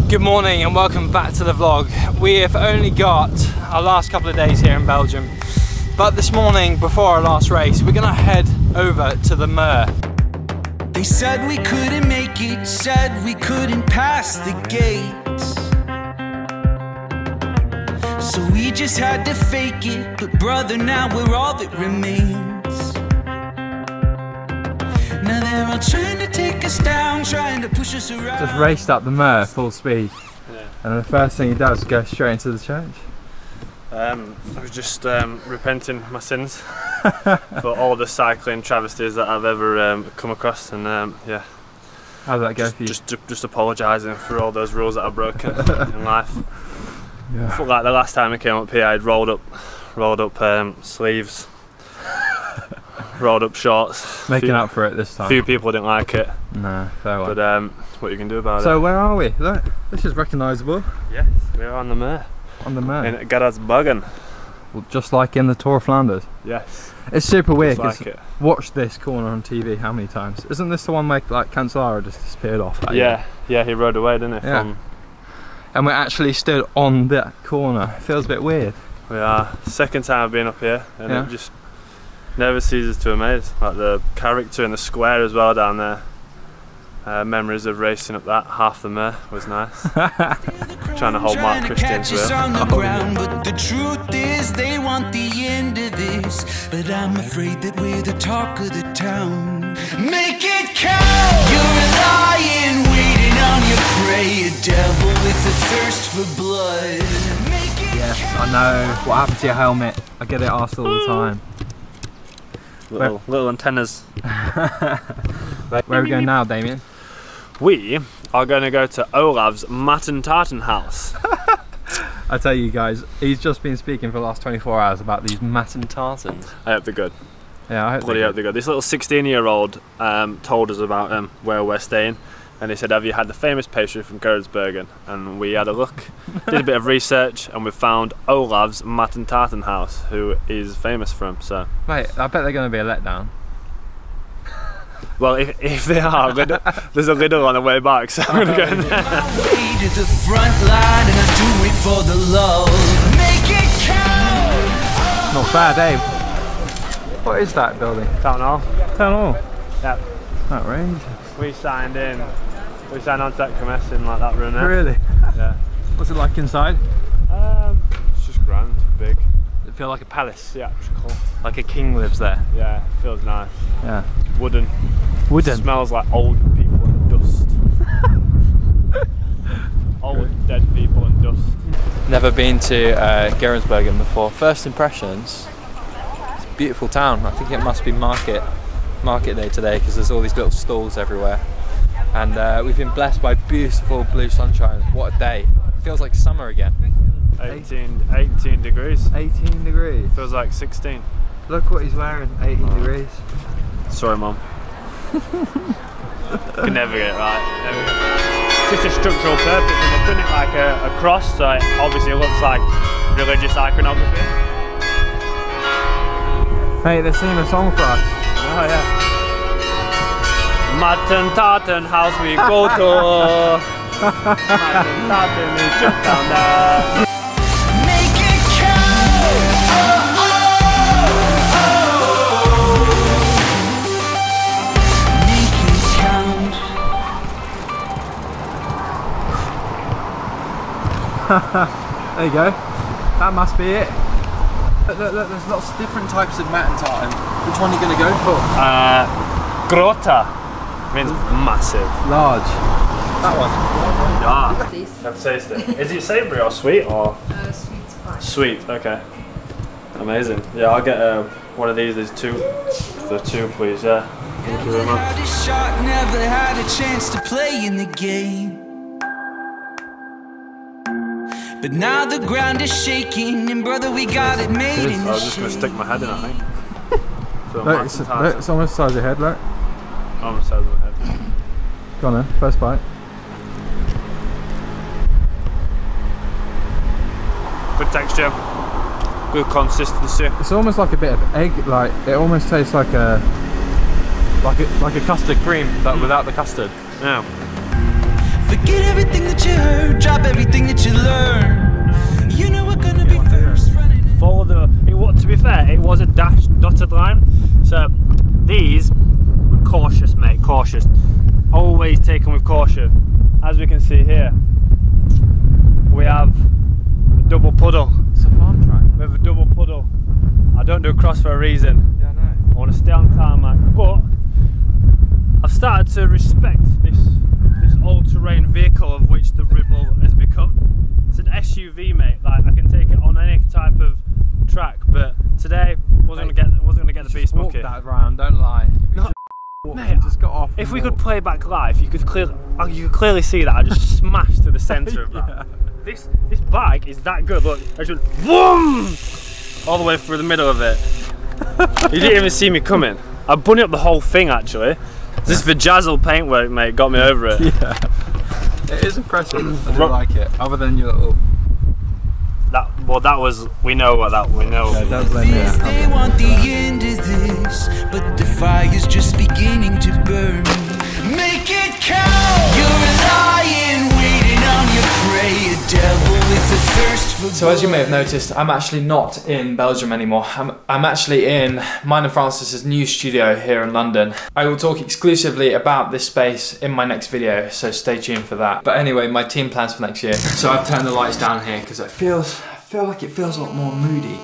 Good morning and welcome back to the vlog. We have only got our last couple of days here in Belgium, but this morning before our last race we're gonna head over to the Muur. They said we couldn't make it, said we couldn't pass the gates, so we just had to fake it. But brother, now we're all that remains. Now they're all trying to take us down, trying to push us around. Just raced up the Muur full speed, yeah. And the first thing he does is go straight into the church. I was just repenting my sins for all the cycling travesties that I've ever come across, and yeah. How did that go for you? Just apologising for all those rules that I've broken in life. Yeah. I felt like the last time I came up here, I'd rolled up sleeves, rolled up shorts. Making up for it this time. Few people didn't like it. No, fair one. But what you can do about it? So where are we? Look, this is recognisable. Yes, we're on the Muur. On the Muur. In Garasbergen. Well, just like in the Tour of Flanders. Yes. It's super weird Just because like watched this corner on TV how many times? Isn't this the one where like Cancellara just disappeared off? Yeah, yeah, he rode away, didn't he? Yeah. And we're actually stood on that corner. It feels a bit weird. We are. Second time I've been up here, and Yeah. it just never ceases to amaze. Like the character in the square as well down there. Memories of racing up that half the Muur was nice. Trying to hold Mark Christian's wheel. But the truth is they want the end of this, but I'm afraid that we're the talk of the town. Make it count. You're a lion waiting on your prey, a devil with a thirst for blood. Make it Yes, I know. What happened to your helmet? I get it asked all the time. Little antennas. Where are we going now, Damien? We are going to go to Olav's Matten house. I tell you guys, he's just been speaking for the last 24 hours about these Matten tartans. I hope they're good. Yeah, I hope Bloody hope they're good. This little 16-year-old told us about where we're staying, and he said, have you had the famous pastry from Garasbergen? And we had a look, did a bit of research, and we found Olav's Matten house, who is famous for him. So, mate, I bet they're going to be a letdown. well, if they are, there's a Lidl on the way back, so I'm going to go in there. way to the front line, and I do it for the love. Make it count. Not bad, eh? What is that building? Town Hall. Town Hall? Yep. Outrageous. We signed on to that commence in like that room there. Really? Yeah. What's it like inside? It's just grand, big. Does it feel like a palace? Theatrical. Like a king lives there? Yeah, feels nice. Yeah. Wooden. Wooden? Smells like old people and dust. Old dead people and dust. Never been to Garasbergen before. First impressions, it's a beautiful town. I think it must be market day today because there's all these little stalls everywhere. And we've been blessed by beautiful blue sunshine. What a day. Feels like summer again. 18 degrees. 18 degrees. Feels like 16. Look what he's wearing, 18 degrees. Sorry, Mum. Can never get it right. Never get it right. Just a structural purpose, and they've done it like a cross, so it obviously looks like religious iconography. Hey, they're singing a song for us. Oh yeah. Matten house we go to. Matten is just down there. Make it count. Make it count. There you go. That must be it. Look, there's lots of different types of Matten tartan. Which one are you going to go for? Grota means massive. Large. That one. Yeah. Let's taste it. Is it savoury or sweet or? Sweet spice. Sweet. Okay. Amazing. Yeah, I'll get one of these. There's two. The two, please. Yeah. Thank you very much. Had a shot, never had a chance to play in the game. But now the ground is shaking, and brother, we got it made in I the was just going to stick my head in, I think. So Look, it's almost the size of your head, look. Almost the size of my head. Go on then, first bite. Good texture. Good consistency. It's almost like a bit of egg, like it almost tastes like a custard cream, but without the custard. Yeah. Forget everything that you heard, it was a dashed dotted line. So these were cautious, mate, cautious. Always taken with caution. As we can see here, we have a double puddle. It's a farm track. We have a double puddle. I don't do a cross for a reason. Yeah, I know. I want to stay on tarmac, but I've started to respect this all-terrain vehicle of which the Ribble has become. It's an SUV, mate. Like I can take it on any type of track, but today wasn't gonna get the beast Walk bucket. that round, don't lie. No, mate, just got off. if we could play back live, you could clearly see that I just smashed to the centre of that. Yeah. This bike is that good. Look, I just boom all the way through the middle of it. You didn't even see me coming. I bunny up the whole thing actually. This Vajazzle paintwork, mate, got me over it. Yeah. It is impressive. I do like it. Other than your little. That was. We know what that. We know. Yeah, don't blame me. They want the end of this, but the fire's just beginning to burn. Make it count. You're a lion waiting on your prey, a devil with a thirst for So as you may have noticed, I'm actually not in Belgium anymore. I'm actually in mine and Francis's new studio here in London. I will talk exclusively about this space in my next video, so stay tuned for that. But anyway, my team plans for next year. So I've turned the lights down here because I feel like it feels a lot more moody.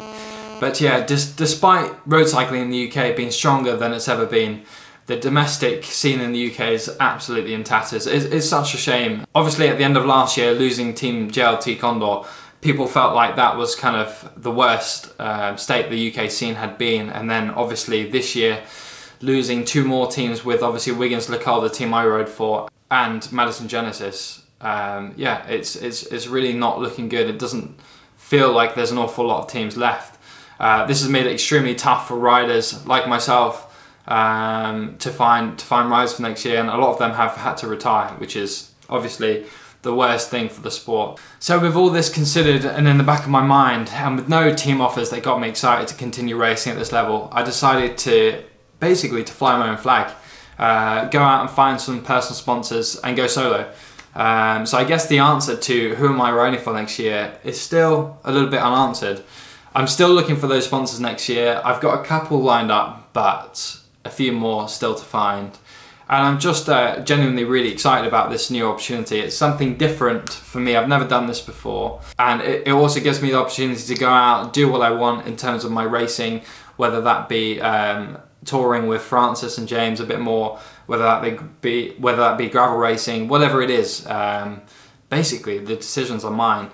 But yeah, despite road cycling in the UK being stronger than it's ever been, the domestic scene in the UK is absolutely in tatters. It's such a shame. Obviously at the end of last year, losing Team JLT Condor, people felt like that was kind of the worst state the UK scene had been. And then obviously this year, losing two more teams with obviously Wiggins LeCol, the team I rode for, and Madison Genesis. Yeah, it's really not looking good. It doesn't feel like there's an awful lot of teams left. This has made it extremely tough for riders like myself to find rides for next year, and a lot of them have had to retire, which is obviously the worst thing for the sport. So with all this considered and in the back of my mind, and with no team offers that got me excited to continue racing at this level, I decided to basically fly my own flag, go out and find some personal sponsors and go solo. So I guess the answer to who am I riding for next year is still a little bit unanswered. I'm still looking for those sponsors next year. I've got a couple lined up, but a few more still to find. And I'm just genuinely really excited about this new opportunity. It's something different for me. I've never done this before. And it also gives me the opportunity to go out, do what I want in terms of my racing, whether that be touring with Francis and James a bit more, whether that be gravel racing, whatever it is. Basically, the decisions are mine.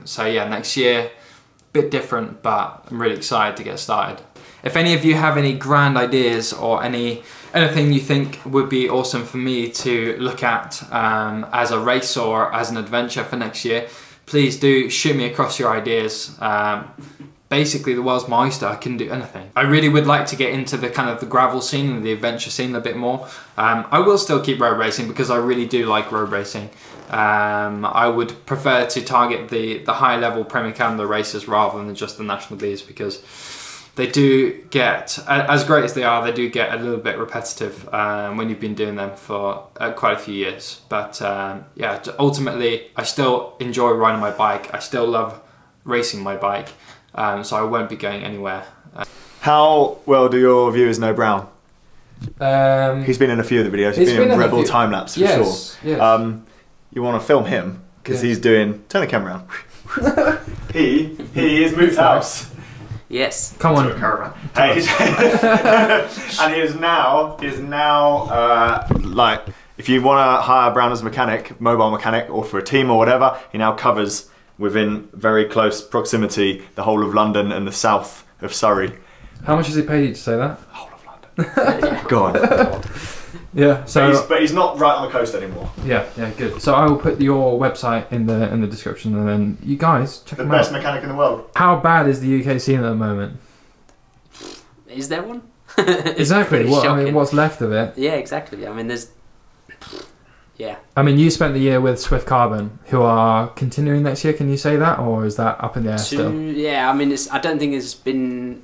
So yeah, next year, bit different, but I'm really excited to get started. If any of you have any grand ideas or anything you think would be awesome for me to look at as a race or as an adventure for next year, please do shoot me across your ideas. Basically, the world's my oyster. I can do anything. I really would like to get into the kind of the gravel scene and the adventure scene a bit more. I will still keep road racing because I really do like road racing. I would prefer to target the high level Premier Canada races rather than just the National Bs, because they do get, as great as they are, they do get a little bit repetitive when you've been doing them for quite a few years. But yeah, ultimately, I still enjoy riding my bike. I still love racing my bike, so I won't be going anywhere. How well do your viewers know Brown? He's been in a few of the videos. He's been in Rebel Time Lapse for sure. Yes. You want to film him because he's doing. Turn the camera around. he has moved house. Yes. Come on, caravan. Hey, and he is now like, if you want to hire Brown as a mechanic, mobile mechanic, or for a team or whatever, he now covers within very close proximity the whole of London and the south of Surrey. How much has he paid you to say that? Whole of London. Go on. Yeah. So, but he's not right on the coast anymore. Yeah, good. So I will put your website in the description, and then you guys check him out. The best mechanic in the world. How bad is the UK scene at the moment? Is there one? Exactly. What's left of it? Yeah, exactly. I mean, there's. Yeah. I mean, you spent the year with Swift Carbon, who are continuing next year. Can you say that, or is that up in the air still? Yeah, I mean, I don't think there's been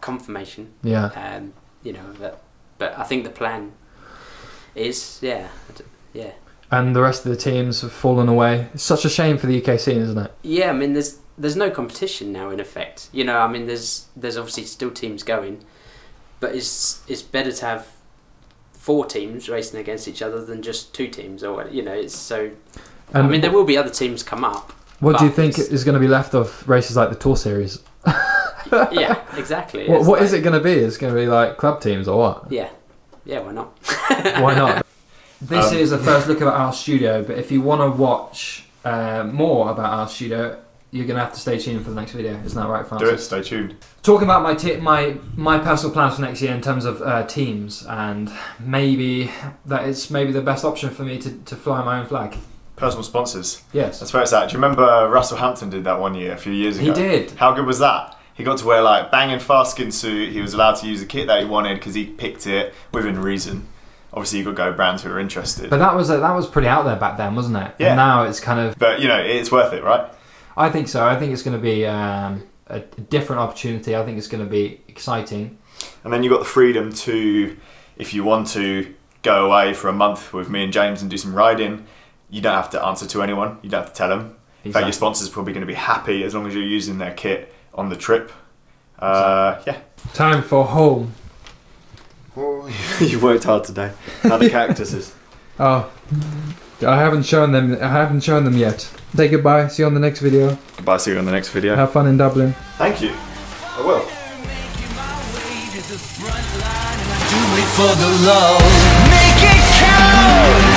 confirmation. Yeah. You know, but I think the plan is, yeah. And the rest of the teams have fallen away. It's such a shame for the UK scene, isn't it? Yeah, I mean, there's there's no competition now in effect. You know, I mean, there's obviously still teams going, but it's better to have 4 teams racing against each other than just 2 teams, or you know, it's so. I mean, there will be other teams come up. What do you think is going to be left of races like the Tour Series? Yeah, exactly. What is it going to be? It's going to be like club teams or what? Yeah, why not? Why not? This is a first look at our studio, but if you want to watch more about our studio, you're going to have to stay tuned for the next video. Isn't that right, Francis? Do it, stay tuned. Talking about my personal plans for next year in terms of teams, and maybe that is maybe the best option for me to fly my own flag. Personal sponsors. Yes. That's where it's at. Do you remember Russell Hampton did that one year, a few years ago? He did. How good was that? He got to wear like banging fast skin suit. He was allowed to use the kit that he wanted because he picked it within reason. Obviously, you got to go brands who are interested. But that was pretty out there back then, wasn't it? Yeah. And now it's kind of. But you know, it's worth it, right? I think so. I think it's going to be a different opportunity. I think it's going to be exciting. And then you got the freedom to, if you want to, go away for a month with me and James and do some riding. You don't have to answer to anyone. You don't have to tell them. In fact, your sponsor's probably going to be happy as long as you're using their kit on the trip. Yeah. Time for home. Oh, you worked hard today. How the cactuses? Oh, I haven't shown them. I haven't shown them yet. Say goodbye. See you on the next video. Goodbye. See you on the next video. Have fun in Dublin. Thank you. I will. Do it for the love. Make it count.